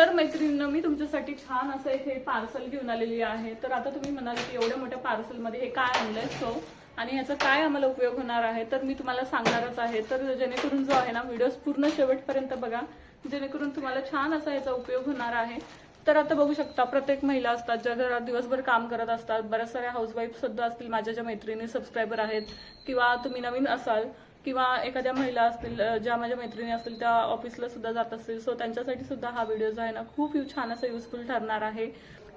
तर मैत्रिणींनो, मी तुमच्यासाठी छान असं इथे पार्सल घेऊन आलेली आहे। तर आता तुम्ही म्हणाल की एवढ्या मोठ्या पार्सल मध्ये हे काय आणलंय सो आणि ह्याचा काय आम्हाला उपयोग होणार आहे, तर मी तुम्हाला सांगणारच आहे। तर जेणेकरून जो आहे ना व्हिडिओ पूर्ण शेवटपर्यंत बघा, जेणेकरून तुम्हाला छान असा याचा उपयोग होणार आहे। तर आता बघू शकता, प्रत्येक महिला असतात ज्या घरात दिवसभर काम करत असतात, बऱ्याच साऱ्या हाऊसवाईफ सुद्धा असतील माझ्या ज्या मैत्रिणी सबस्क्रायबर आहेत, किंवा तुम्ही नवीन असाल किंवा एखाद्या महिला असतील ज्या माझ्या मैत्रिणी असतील त्या ऑफिसला सुद्धा जात असतील, सो त्यांच्यासाठी सुद्धा हा व्हिडिओ जो आहे ना खूप छान असं युजफुल ठरणार आहे।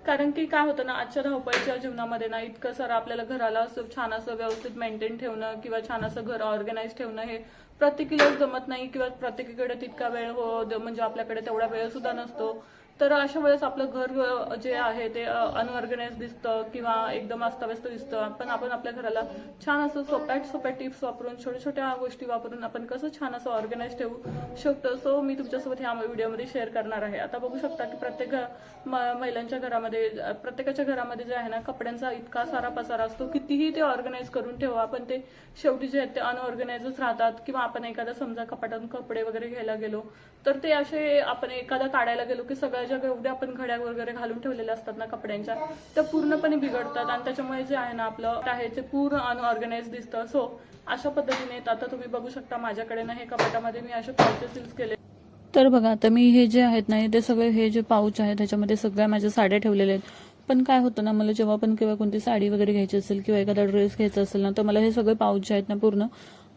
कारण की काय होतं ना, आजच्या धावपळीच्या जीवनामध्ये ना इतकं सारं आपल्याला घराला असं छान असं व्यवस्थित मेंटेन ठेवणं किंवा छान असं घर ऑर्गनाइज ठेवणं हे प्रत्येकीलाच जमत नाही, किंवा प्रत्येकीकडे तितका वेळ म्हणजे आपल्याकडे तेवढा वेळ सुद्धा नसतो। तर अशा वेळेस आपलं घर जे आहे ते अनऑर्गनाइज दिसतं किंवा एकदम अस्ताव्यस्त दिसतं, पण आपण आपल्या घराला छान असं सोप्या टिप्स वापरून, छोट्या छोट्या गोष्टी वापरून आपण कसं छान असं ऑर्गनाइज ठेवू शकतो, सो मी तुमच्यासोबत ह्या व्हिडिओमध्ये शेअर करणार आहे। आता बघू शकता की प्रत्येक महिलांच्या घरामध्ये, प्रत्येकाच्या घरामध्ये जे आहे ना कपड्यांचा इतका सारा पसारा असतो, कितीही ते ऑर्गनाइज करून ठेवा पण ते शेवटी जे आहेत ते अनऑर्गनाइजच राहतात। किंवा आपण एखादा समजा कपाटातून कपडे वगैरे घ्यायला गेलो तर ते असे आपण एखादा काढायला गेलो की सगळ्या ज्या एवढ्या आपण घड्या वगैरे घालून ठेवलेल्या असतात ना कपड्यांच्या, त्या पूर्णपणे बिघडतात आणि त्याच्यामुळे जे आहे ना आपलं आहे ते पूर्ण अनऑर्गनाइज दिसतं। सो अशा पद्धतीने आता तुम्ही बघू शकता माझ्याकडे ना हे कपाटामध्ये मी असे पाउचेस यूज केले। तर बघा, आता मी हे जे आहेत ना ते सगळे हे जे पाऊच आहेत त्याच्यामध्ये सगळ्या माझ्या साड्या ठेवलेल्या आहेत। पण काय होतं ना, मला जेव्हा पण किंवा कोणती साडी वगैरे घ्यायची असेल किंवा एखादा ड्रेस घ्यायचा असेल ना, तर मला हे सगळे पाऊच जे आहेत ना पूर्ण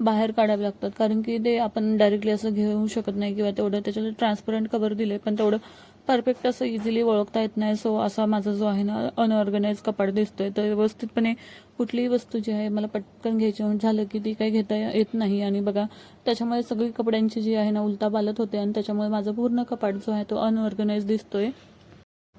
बाहेर काढावे लागतात, कारण की ते आपण डायरेक्टली असं घेऊ शकत नाही, किंवा तेवढं त्याच्याला ट्रान्सपरंट कव्हर दिले पण तेवढं परफेक्ट असं इझिली ओळखता येत नाही। सो असा माझा जो आहे ना अनऑर्गनाइज कपाट दिसतोय। तर व्यवस्थितपणे कुठलीही वस्तू जी आहे मला पटकन घ्यायची झालं की ती काही घेता येत नाही, आणि बघा त्याच्यामुळे सगळी कपड्यांची जी आहे ना उलतापालत होते आणि त्याच्यामुळे माझा पूर्ण कपाट जो आहे तो अनऑर्गनाइज दिसतोय।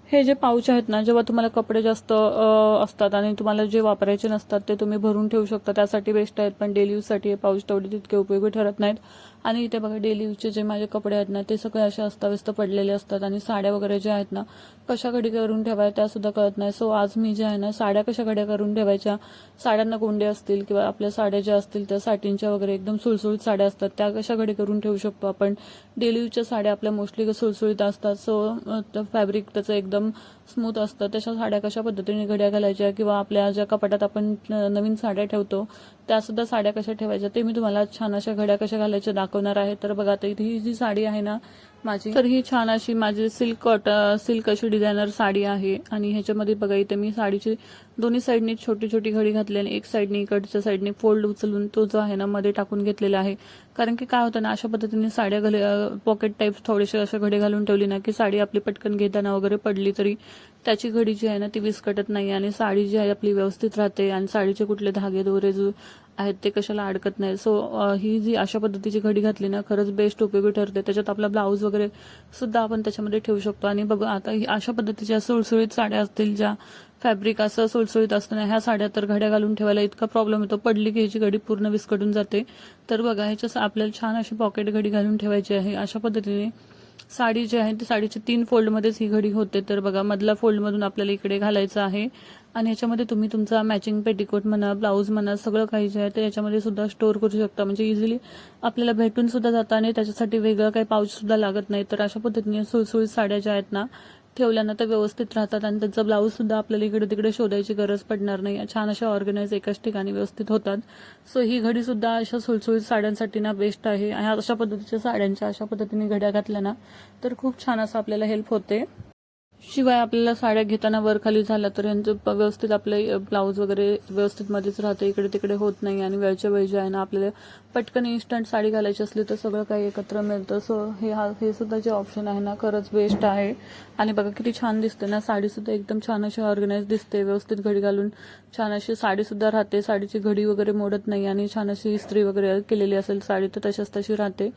हे जे पाऊच आहेत ना, जेव्हा तुम्हाला कपडे जास्त असतात आणि तुम्हाला जे वापरायचे नसतात ते तुम्ही भरून ठेवू शकता, त्यासाठी बेस्ट आहेत। पण डेली यूजसाठी हे पाऊच तेवढे तितके उपयोगी ठरत नाहीत। आणि इथे बघा, डेली यूजचे जे माझे कपडे आहेत ना ते सगळे असे अस्ताव्यस्त पडलेले असतात, आणि साड्या वगैरे ज्या आहेत ना कशा घडी करून ठेवाय त्या सुद्धा कळत नाही। सो आज मी जे आहे ना साड्या कशा घड्या करून ठेवायच्या, साड्यांना गोंडे असतील किंवा आपल्या साड्या ज्या असतील त्या साठींच्या वगैरे एकदम सुळसुळीत साड्या असतात, त्या कशा घडी करून ठेवू शकतो आपण। डेली यूजच्या साड्या आपल्या मोस्टली सुळसुळीत असतात, सो फॅब्रिक त्याचं एकदम स्मूथ असतं, तशा साड्या कशा पद्धतीने घड्या घालायच्या, किंवा आपल्या ज्या कपाटात आपण नवीन साड्या ठेवतो त्या सुद्धा साड्या कशा ठेवायच्या ते मी तुम्हाला छान अशा घड्या कशा घालायच्या दाखवणार आहे। तर बघा, आता इथे ही जी साडी आहे ना माझी, तर ही छान अशी माझी सिल्क अशी डिझायनर साडी आहे। आणि ह्याच्यामध्ये बघा, इथे मी साडीची दोन्ही साईडनी छोटी छोटी घडी घातली आणि एक साईडनी इकडच्या साईडनी फोल्ड उचलून तो जो आहे ना मध्ये टाकून घेतलेला आहे। कारण की काय होतं ना, अशा पद्धतीने साड्या पॉकेट टाईप थोडेसे असे घडी घालून ठेवली ना की साडी आपली पटकन घेताना वगैरे पडली तरी त्याची घडी जी आहे ना ती विस्कटत नाही, आणि साडी जी आहे आपली व्यवस्थित राहते, आणि साडीचे कुठले धागे दोरे जो आहेत ते कशाला अडकत नाही। सो ही जी अशा पद्धतीची घडी घातली ना खरंच बेस्ट उपयोगी ठरते। त्याच्यात आपला ब्लाऊज वगैरे सुद्धा आपण त्याच्यामध्ये ठेवू शकतो। आणि बघा, आता ही अशा पद्धतीच्या सुळसुळीत साड्या असतील, ज्या फॅब्रिक असं सुळसुळीत असताना ह्या साड्या तर घड्या घालून ठेवायला इतका प्रॉब्लेम येतो, पडली की ह्याची घडी पूर्ण विस्कटून जाते। तर बघा, ह्याच्या आपल्याला छान अशी पॉकेट घडी घालून ठेवायची आहे। अशा पद्धतीने साडी जी आहे ती साडीची 3 फोल्डमध्येच ही घडी होते। तर बघा, मधला फोल्डमधून आपल्याला इकडे घालायचं आहे, आणि ह्याच्यामध्ये तुम्ही तुमचा मॅचिंग पेटिकोट म्हणा, ब्लाऊज म्हणा, सगळं काही जे आहे ते याच्यामध्ये सुद्धा स्टोअर करू शकता, म्हणजे इझिली आपल्याला भेटून सुद्धा जातं आणि त्याच्यासाठी वेगळं काही पाऊच सुद्धा लागत नाही। तर अशा पद्धतीने सुळसुळीत साड्या ज्या आहेत ना ठेवल्यानं तर व्यवस्थित राहतात, आणि त्यांचा ब्लाऊज सुद्धा आपल्याला इकडे तिकडे शोधायची गरज पडणार नाही, छान अशा ऑर्गनाइज एकाच ठिकाणी व्यवस्थित होतात। सो ही घडी सुद्धा अशा सुळसुळीत साड्यांसाठी ना बेस्ट आहे। आणि अशा पद्धतीच्या साड्यांच्या अशा पद्धतीने घड्या घातल्या ना तर खूप छान असं आपल्याला हेल्प होते। शिवाय आपल्याला साड्या घेताना वर खाली झाला तर यांचं व्यवस्थित आपले ब्लाऊज वगैरे व्यवस्थित मध्येच राहते, इकडे तिकडे होत नाही, आणि वेळच्या वेळ जे आहे ना आपल्याला पटकन इन्स्टंट साडी घालायची असली तर सगळं काही एकत्र मिळतं। सो हे सुद्धा जे ऑप्शन आहे ना खरंच बेस्ट आहे। आणि बघा किती छान दिसते ना, साडी सुद्धा एकदम छान अशी ऑर्गनाइज दिसते, व्यवस्थित घडी घालून छान अशी साडी सुद्धा राहते, साडीची घडी वगैरे मोडत नाही, आणि छान अशी इस्त्री वगैरे केलेली असेल साडी तर तशाच तशी राहते।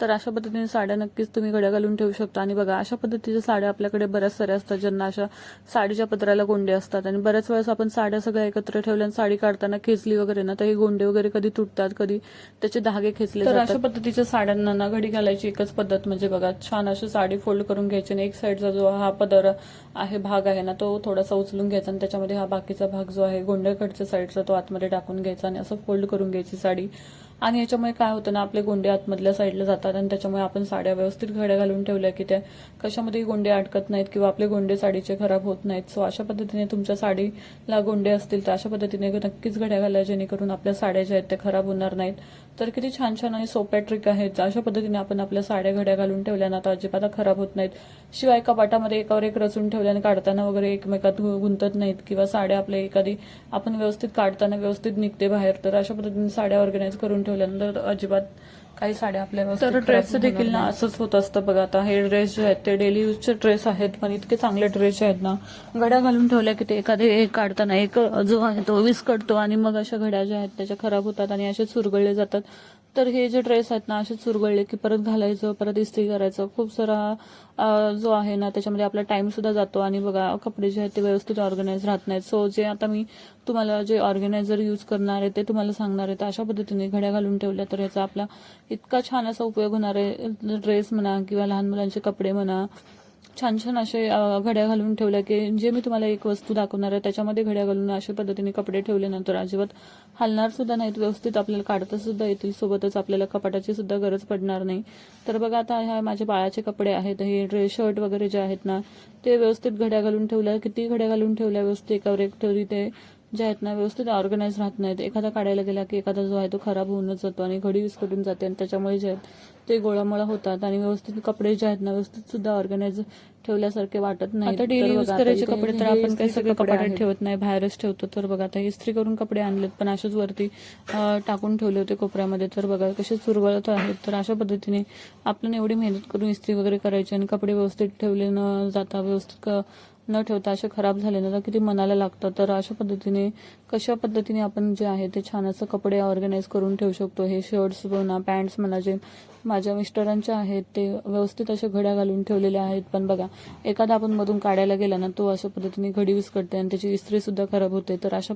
तर अशा पद्धतीने साड्या नक्कीच तुम्ही घड्या घालून ठेवू शकता। आणि बघा, अशा पद्धतीच्या साड्या आपल्याकडे बऱ्याच साऱ्या असतात, ज्यांना अशा साडीच्या पदराला गोंडे असतात, आणि बऱ्याच वेळेस आपण साड्या सगळ्या एकत्र ठेवल्या आणि साडी काढताना खेचली वगैरे ना तर हे गोंडे वगैरे कधी तुटतात, कधी त्याचे धागे खेचले जातात। तर अशा पद्धतीच्या साड्यांना ना घडी घालायची एकच पद्धत, म्हणजे बघा छान अशी साडी फोल्ड करून घ्यायची, आणि एक साईडचा जो हा पदर आहे भाग आहे ना तो थोडासा उचलून घ्यायचा, आणि त्याच्यामध्ये हा बाकीचा भाग जो आहे गोंड्याकडच्या साईडचा तो आतमध्ये टाकून घ्यायचा, आणि असं फोल्ड करून घ्यायची साडी। आणि याच्यामुळे काय होतं ना, आपले गोंडे आतमधल्या साईडला जातात आणि त्याच्यामुळे आपण साड्या व्यवस्थित घड्या घालून ठेवल्या की त्या कशामध्ये गोंडे अडकत नाहीत किंवा आपले गोंडे साडीचे खराब होत नाहीत. सो अशा पद्धतीने तुमच्या साडीला गोंडे असतील तर अशा पद्धतीने नक्कीच घड्या घाला, जेणेकरून आपल्या साड्या ज्या आहेत त्या खराब होणार नाहीत. तर किती छान छान आणि सोप्या ट्रिक आहेत. अशा पद्धतीने आपण आपल्या साड्या घड्या घालून ठेवल्या ना तर अजिबात खराब होत नाहीत. शिवाय कपाटामध्ये एकावर एक रचून ठेवल्याने काढताना वगैरे एकमेकात गुंतत नाहीत किंवा साड्या आपल्या एखादी आपण व्यवस्थित काढताना व्यवस्थित निघते बाहेर. तर अशा पद्धतीने साड्या ऑर्गनाईज करून ठेवल्यानंतर अजिबात काही साड्या आपल्या तर ड्रेसचं देखील ना असंच होत असतं बघा. आता हे ड्रेस जे आहेत ते डेली यूजचे ड्रेस आहेत, पण इतके चांगले ड्रेस आहेत ना, घड्या घालून ठेवल्या की ते एखादे एक काढताना एक जो आहे तो विस्कटतो आणि मग अशा घड्या ज्या आहेत त्याच्या खराब होतात आणि असे चुरगळले जातात. तर हे जे ड्रेस आहेत ना असे चुरगळले की परत घालायचं, परत इस्त्री करायचं, खूप सारा जो आहे ना त्याच्यामध्ये आपला टाइम सुद्धा जातो आणि बघा कपडे जे आहेत ते व्यवस्थित ऑर्गनाईज राहत नाहीत. सो जे आता मी तुम्हाला जे ऑर्गनायझर यूज करणार आहे ते तुम्हाला सांगणार आहे. तर अशा पद्धतीने घड्या घालून ठेवल्या तर याचा आपला इतका छान असा उपयोग होणार आहे. ड्रेस म्हणा किंवा लहान मुलांचे कपडे म्हणा, छान छान असे घड्या घालून ठेवल्या की जे मी तुम्हाला एक वस्तू दाखवणार आहे त्याच्यामध्ये घड्या घालून अशा पद्धतीने कपडे ठेवल्यानंतर अजिबात हलणार सुद्धा नाहीत, व्यवस्थित आपल्याला काढता सुद्धा येतील, सोबतच आपल्याला कपाटाची सुद्धा गरज पडणार नाही. तर बघा आता ह्या माझ्या बाळाचे कपडे आहेत, हे ड्रेस शर्ट वगैरे जे आहेत ना ते व्यवस्थित घड्या घालून ठेवल्या, किती घड्या घालून ठेवल्या व्यवस्थित एकावर एक तरी ते जे आहेत ना व्यवस्थित ऑर्गनाईज राहत नाहीत. एखादा काढायला गेला की एखादा जो आहे तो खराब होऊनच जातो आणि घडी विस्कटून जाते आणि त्याच्यामुळे जे आहेत ते गोळामोळा होतात आणि व्यवस्थित कपडे जे आहेत ना व्यवस्थित सुद्धा ऑर्गनाईज ठेवल्यासारखे वाटत नाही. आता डेली यूज करायचे कपडे तर आपण काही सगळे कपड्यात ठेवत नाही, बाहेरच ठेवतो. तर बघा आता इस्त्री करून कपडे आणलेत पण अशाच वरती टाकून ठेवले होते कोपऱ्यामध्ये. तर बघा कसे चुरगळत आहेत. तर अशा पद्धतीने आपल्याला एवढी मेहनत करून इस्त्री वगैरे करायची आणि कपडे व्यवस्थित ठेवले न जाता, व्यवस्थित न ठेवता असे खराब झाले ना तर किती मनाला लागतं. तर अशा पद्धतीने कशा पद्धतीने आपण जे आहे ते छान असं कपडे ऑर्गनाईज करून ठेवू शकतो. हे शर्ट्स म्हणा, पॅन्ट्स म्हणा, जे माझ्या मिस्टरांचे आहेत ते व्यवस्थित अशा घड्या घालून ठेवलेले आहेत. पण बघा एखादा आपण मधून काढायला गेला ना तो अशा पद्धतीने घडी विस्कटते आणि त्याची इस्त्री सुद्धा खराब होते. तर अशा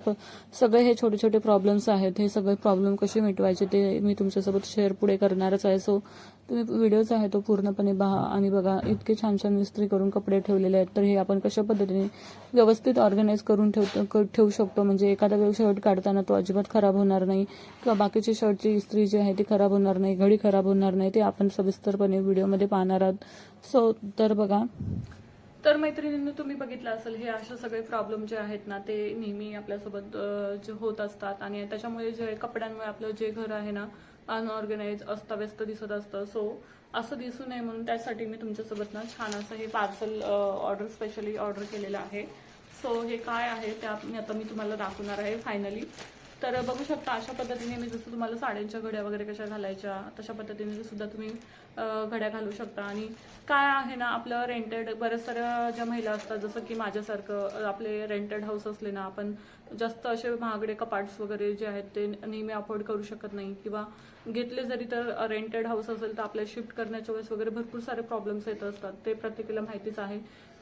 सगळे हे छोटे छोटे प्रॉब्लेम्स आहेत. हे सगळे प्रॉब्लेम कसे मिटवायचे ते मी तुमच्यासोबत शेअर पुढे करणारच आहे. सो तुम्ही व्हिडिओ जो आहे तो पूर्णपणे पहा आणि बघा इतके छान छान इस्त्री करून कपडे ठेवलेले आहेत. तर हे आपण कशा पद्धतीने व्यवस्थित ऑर्गनाईज करून ठेवू शकतो, म्हणजे एखादा शर्ट काढताना तो अजिबात खराब होणार नाही किंवा बाकीची शर्टची इस्त्री जी आहे ती खराब होणार नाही, घडी खराब होणार नाही. ते आपण सविस्तरपणे व्हिडिओमध्ये पाहणार आहोत. सो तर बघा. तर मैत्रिणींनी तुम्ही बघितलं असेल हे असे सगळे प्रॉब्लेम जे आहेत ना ते नेहमी आपल्यासोबत जे होत असतात आणि त्याच्यामुळे जे कपड्यांमुळे आपलं जे घर आहे ना अनऑर्गनाइज अस्ताव्यस्त दिसत असतं. सो असं दिसू नये म्हणून त्यासाठी मी तुमच्यासोबत ना छान असं हे पार्सल स्पेशली ऑर्डर केलेलं आहे. सो हे काय आहे ते आता मी तुम्हाला दाखवणार आहे फायनली. तर बघू शकता अशा पद्धतीने मी जसं तुम्हाला साड्यांच्या घड्या वगैरे कशा घालायच्या तशा पद्धतीने सुद्धा तुम्ही घड्या घालू शकता. आणि काय आहे ना आपलं रेंटेड बऱ्याच साऱ्या ज्या महिला असतात जसं की माझ्यासारखं आपले रेंटेड हाऊस असले ना आपण जास्त असे महागडे कपाट्स वगैरे जे आहेत ते नेहमी अफोर्ड करू शकत नाही किंवा घेतले जरी तर रेंटेड हाऊस असेल तर आपल्याला शिफ्ट करण्याच्या वेळेस वगैरे भरपूर सारे प्रॉब्लेम्स येत असतात, ते प्रत्येकाला माहितीच आहे.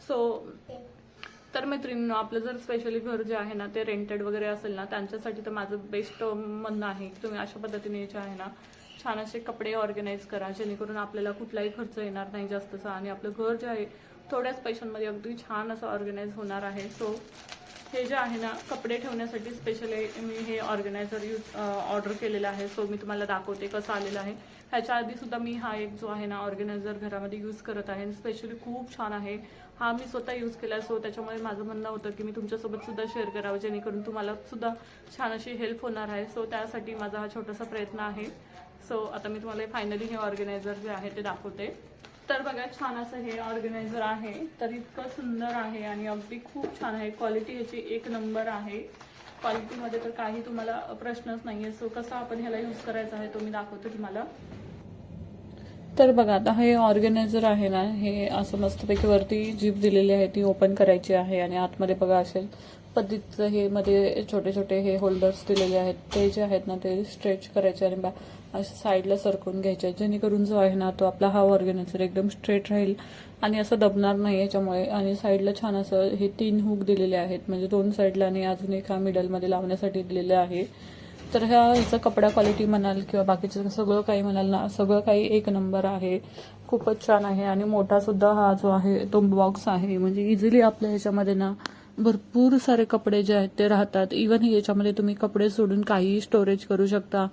सो तर मैत्रिणींनो आपलं जर स्पेशली घर जे आहे ना ते रेंटेड वगैरे असेल ना त्यांच्यासाठी तर माझं बेस्ट म्हणणं आहे की तुम्ही अशा पद्धतीने जे आहे ना छान असे कपडे ऑर्गनाईज करा, जेणेकरून आपल्याला कुठलाही खर्च येणार नाही जास्तचा आणि आपलं घर जे आहे थोड्याच पैशांमध्ये अगदी छान असं ऑर्गनाईज होणार आहे. सो हे जे आहे ना कपडे ठेवण्यासाठी स्पेशली मी हे ऑर्गनायझर ऑर्डर केलेलं आहे. सो मी तुम्हाला दाखवते कसं आलेलं आहे. ह्याच्या आधी सुद्धा मी हा एक जो आहे ना ऑर्गनायझर घरामध्ये यूज करत आहे, स्पेशली खूप छान आहे. हा मी स्वतः यूज केला. सो त्याच्यामुळे माझं म्हणणं होतं की मी तुमच्यासोबत सुद्धा शेअर करावं, जेणेकरून तुम्हाला सुद्धा छान अशी हेल्प होणार आहे. सो त्यासाठी माझा हा छोटासा प्रयत्न आहे. सो आता मी तुम्हाला फायनली हे ऑर्गनायझर जे आहे ते दाखवते. तर बघा छान असं हे ऑर्गनायझर आहे. तर इतकं सुंदर आहे आणि अगदी खूप छान आहे. क्वालिटी ह्याची एक नंबर आहे. क्वालिटीमध्ये तर काही तुम्हाला प्रश्नच नाही आहे. सो कसं आपण ह्याला यूज करायचं आहे तो मी दाखवते तुम्हाला. तर बघा आता हे ऑर्गनायझर आहे ना हे असं मस्तपैकी वरती जीप दिलेली आहे ती ओपन करायची आहे आणि आतमध्ये बघा असेल पद्धतीचं हे मध्ये छोटे छोटे हे होल्डर्स दिलेले आहेत, ते जे आहेत ना ते स्ट्रेच करायचे आणि असं साईडला सरकवून घ्यायचे, जेणेकरून जो आहे ना तो आपला हा ऑर्गनायझर एकदम स्ट्रेट राहील आणि असं दबणार नाही याच्यामुळे. आणि साईडला छान असं हे 3 हुक दिलेले आहेत, म्हणजे 2 साईडला आणि अजून एक हा मिडलमध्ये लावण्यासाठी दिलेलं आहे. तर ह्याचा कपडा क्वालिटी म्हणाल किंवा बाकीचं सगळं काही म्हणाल ना सगळं काही एक नंबर आहे, खूपच छान आहे. आणि मोठा सुद्धा हा जो आहे तो बॉक्स आहे, म्हणजे इझिली आपल्या ह्याच्यामध्ये ना भरपूर सारे कपडे जे आहेत ते राहतात. इवन याच्यामध्ये तुम्ही कपडे सोडून काहीही स्टोरेज करू शकता.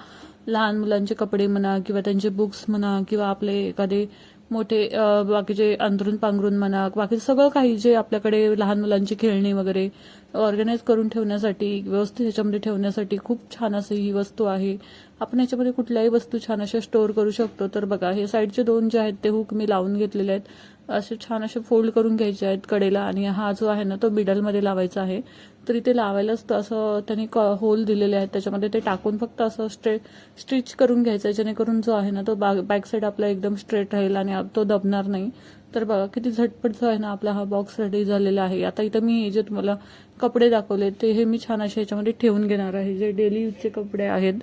लहान मुलांचे कपडे म्हणा किंवा त्यांचे बुक्स म्हणा किंवा आपले एखादे मोठे बाकीचे अंथरून पांघरून म्हणा, बाकी सगळं काही जे आपल्याकडे लहान मुलांची खेळणी वगैरे ऑर्गनाईज करून ठेवण्यासाठी, व्यवस्थित ह्याच्यामध्ये ठेवण्यासाठी खूप छान अशी ही वस्तू आहे. आपण ह्याच्यामध्ये कुठल्याही वस्तू छान अशा स्टोअर करू शकतो. तर बघा, हे साईडचे 2 जे आहेत ते हुक मी लावून घेतलेले आहेत. असे छान असे फोल्ड करून घ्यायचे आहेत कडेला, आणि हा जो आहे ना तो मिडलमध्ये लावायचा आहे. तर इथे लावायलाच असं त्यांनी होल दिलेले आहेत, त्याच्यामध्ये ते टाकून फक्त असं स्टिच करून घ्यायचं, जेणेकरून जो आहे ना तो बॅक साईड आपला एकदम स्ट्रेट राहील आणि तो दबणार नाही. तर बघा किती झटपट जो आहे ना आपला हा बॉक्स रेडी झालेला आहे. आता इथं मी जे तुम्हाला कपडे दाखवले ते हे मी छान असे याच्यामध्ये ठेवून घेणार आहे. जे डेली यूजचे कपडे आहेत,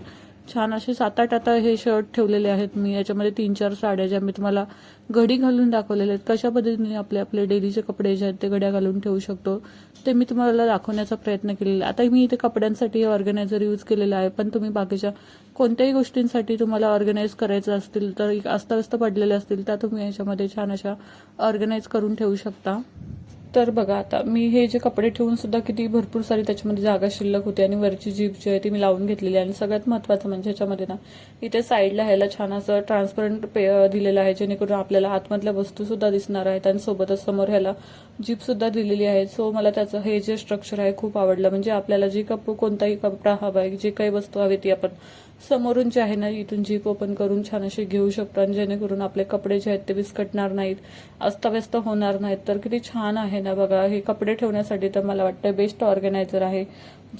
छान असे 7-8 आता हे शर्ट ठेवलेले आहेत मी. याच्यामध्ये 3-4 साड्या ज्या मी तुम्हाला घडी घालून दाखवलेल्या आहेत. कशा पद्धतीने आपले डेलीचे कपडे जे आहेत ते घड्या घालून ठेवू शकतो ते मी तुम्हाला दाखवण्याचा प्रयत्न केलेला. आता मी इथे कपड्यांसाठी हे ऑर्गनायझर यूज केलेला आहे, पण तुम्ही बाकीच्या कोणत्याही गोष्टींसाठी तुम्हाला ऑर्गनाईज करायचं असतील, तर अस्ताव्यस्त पडलेले असतील, त्या तुम्ही याच्यामध्ये छान अशा ऑर्गनाईज करून ठेवू शकता. तर बघा, आता मी हे जे कपडे ठेवून सुद्धा किती भरपूर सारी त्याच्यामध्ये जागा शिल्लक होती, आणि वरची जीप जी आहे ती मी लावून घेतलेली आहे. आणि सगळ्यात महत्त्वाचं म्हणजे ह्याच्यामध्ये ना इथे साईडला ह्याला छान असं ट्रान्सपरंट दिलेलं आहे, जेणेकरून आपल्याला आतमधल्या वस्तू सुद्धा दिसणार आहेत, आणि सोबतच समोर ह्याला जीप सुद्धा दिलेली आहे. सो मला त्याचं हे जे स्ट्रक्चर आहे खूप आवडलं. म्हणजे आपल्याला जी कोणताही कपडा हवा आहे, जी काही वस्तू हवी ती आपण समोरून जे आहे ना इथून जीप ओपन करून छान असे घेऊ शकतो, आणि जेणेकरून आपले कपडे जे आहेत ते विस्कटणार नाहीत, अस्ताव्यस्त होणार नाहीत. तर किती छान आहे ना बघा, हे कपडे ठेवण्यासाठी तर मला वाटतं बेस्ट ऑर्गनायझर आहे.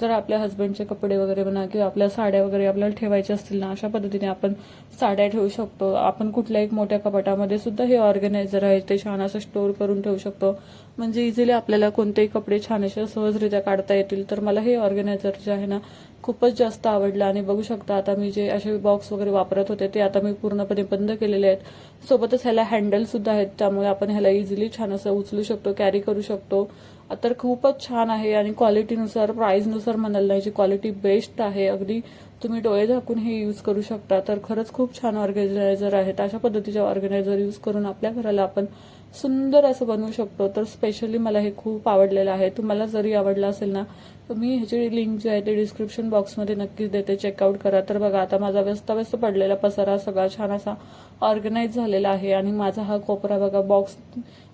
जर आपल्या हस्बंडचे कपडे वगैरे म्हणा किंवा आपल्या साड्या वगैरे आपल्याला ठेवायच्या असतील ना, अशा पद्धतीने आपण साड्या ठेवू शकतो. आपण कुठल्याही मोठ्या कपाटामध्ये सुद्धा हे ऑर्गनायझर आहे ते छान असं स्टोअर करून ठेवू शकतो. म्हणजे इझिली आपल्याला कोणतेही कपडे छान असे सहजरित्या काढता येतील. तर मला हे ऑर्गनायझर जे आहे ना खूपच जास्त आवडलं. आणि बघू शकता, आता मी जे असे बॉक्स वगैरे वापरत होते ते आता मी पूर्णपणे बंद केलेले आहेत. सोबतच ह्याला हँडल सुद्धा आहेत, त्यामुळे आपण ह्याला इझिली छान असं उचलू शकतो, कॅरी करू शकतो. तर खूपच छान आहे. आणि क्वालिटीनुसार, प्राइसनुसार म्हणाल नाही, जी क्वालिटी बेस्ट आहे, अगदी तुम्ही डोळे झाकून हे यूज करू शकता. तर खरंच खूप छान ऑर्गनायझर आहेत. अशा पद्धतीचे ऑर्गनायझर यूज करून आपल्या घराला आपण सुंदर असं बनवू शकतो. तर स्पेशली मला हे खूप आवडलेलं आहे. तुम्हाला जरी आवडलं असेल ना, तर मी ह्याची लिंक जी आहे ते डिस्क्रिप्शन बॉक्समध्ये नक्कीच देते, चेकआउट करा. तर बघा, आता माझा व्यस्त पडलेला पसारा सगळा छान असा ऑर्गनाईज झालेला आहे. आणि माझा हा कोपरा बघा बॉक्स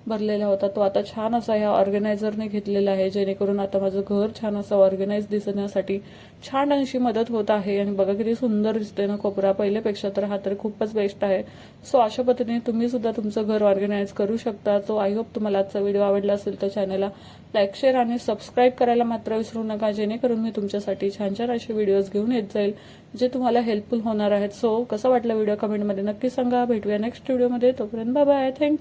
भरलेला होता, तो आता छान असा ह्या ऑर्गनायझरने घेतलेला आहे, जेणेकरून आता माझं घर छान असं ऑर्गनाईज दिसण्यासाठी छान अशी मदत होत आहे. आणि बघा किती सुंदर दिसते ना कोपरा, पहिल्यापेक्षा तर हा तर खूपच बेस्ट आहे. सो अशा पद्धतीने तुम्ही सुद्धा तुमचं घर ऑर्गनाईज करू शकता. सो आय होप तुम्हाला आजचा व्हिडिओ आवडला असेल तर चॅनलला लाईक, शेअर आणि सबस्क्राईब करायला मात्र विसरू नका, जेणेकरून मी तुमच्यासाठी छान छान असे व्हिडिओज घेऊन येत जाईल जे तुम्हाला हेल्पफुल होणार आहेत. सो कसा वाटला व्हिडिओ कमेंटमध्ये नक्की सांगा. भेटूया नेक्स्ट व्हिडिओमध्ये. तोपर्यंत बाय बाय, थँक्यू.